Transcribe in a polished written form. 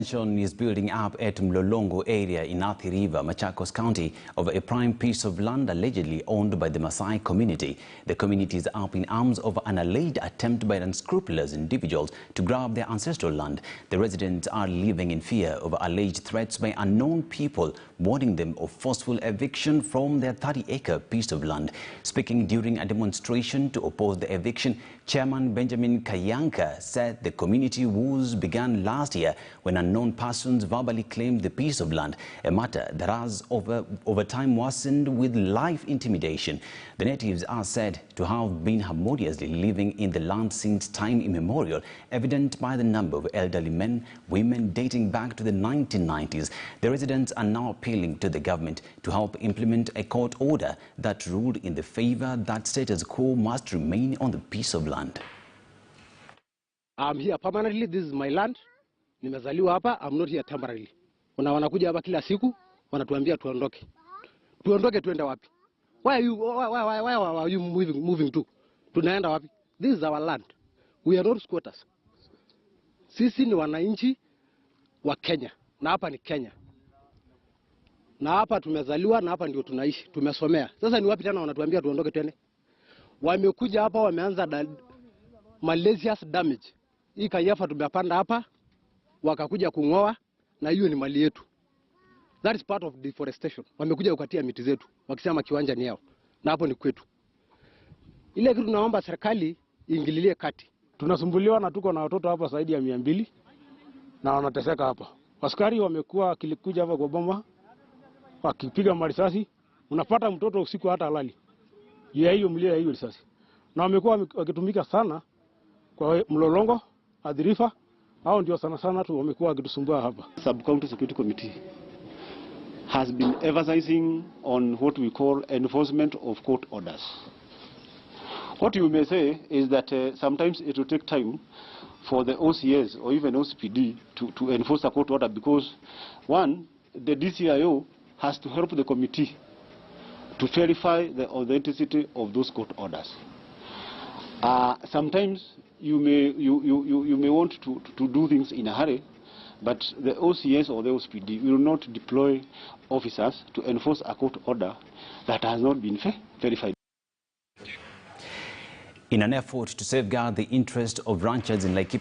Tension is building up at Mlolongo area in Athi River, Machakos County, over a prime piece of land allegedly owned by the Maasai community. The community is up in arms over an alleged attempt by unscrupulous individuals to grab their ancestral land. The residents are living in fear over alleged threats by unknown people, warning them of forceful eviction from their 30-acre piece of land. Speaking during a demonstration to oppose the eviction, Chairman Benjamin Kayanka said the community wars began last year when unknown persons verbally claimed the piece of land, a matter that has over time worsened with life intimidation. The natives are said to have been harmoniously living in the land since time immemorial, evident by the number of elderly men, women dating back to the 1990s. The residents are now appealing to the government to help implement a court order that ruled in the favor that status quo must remain on the piece of land. I'm here permanently. This is my land. Nimezaliwa hapa. I'm not here temporarily. Wanakuja hapa kila siku, wanatuambia tuondoke. Tuondoke tuende wapi? Why are you moving to? Tunaenda wapi? This is our land. We are not squatters. Sisi ni wananchi wa Kenya. Na hapa ni Kenya. Na hapa tumezaliwa na hapa ndio tunaishi. Tumesomea. Sasa ni wapi tena wanatuambia tuondoke twende? Wamekuja hapa wameanza malicious damage. Hii kayafa tumepanda hapa wakakuja kungoa na hiyo ni mali yetu. That is part of deforestation. Wamekuja kukatia miti zetu wakisema kiwanja ni yao na hapo ni kwetu. Ile kitu tunaomba serikali iingililie kati. Tunasumbuliwa na tuko na watoto hapa zaidi ya 200 na wanateseka hapa. Askari wamekuwa kilikuja hapa kwa bomba wakipiga marisasi, unapata mtoto usiku hata halali. Hiyo hiyo risasi. Na wamekuwa wakitumika sana kwa Mlolongo, Athi River, hao ndio sana tu wamekuwa wakitusumbua hapa. Sub-County Security Committee has been emphasizing on what we call enforcement of court orders. What you may say is that sometimes it will take time for the OCS or even OCPD to enforce a court order because, one, the DCIO has to help the committee to verify the authenticity of those court orders. Sometimes you may want to do things in a hurry, but the OCS or the OCPD will not deploy officers to enforce a court order that has not been verified. In an effort to safeguard the interest of ranchers in Laikipia,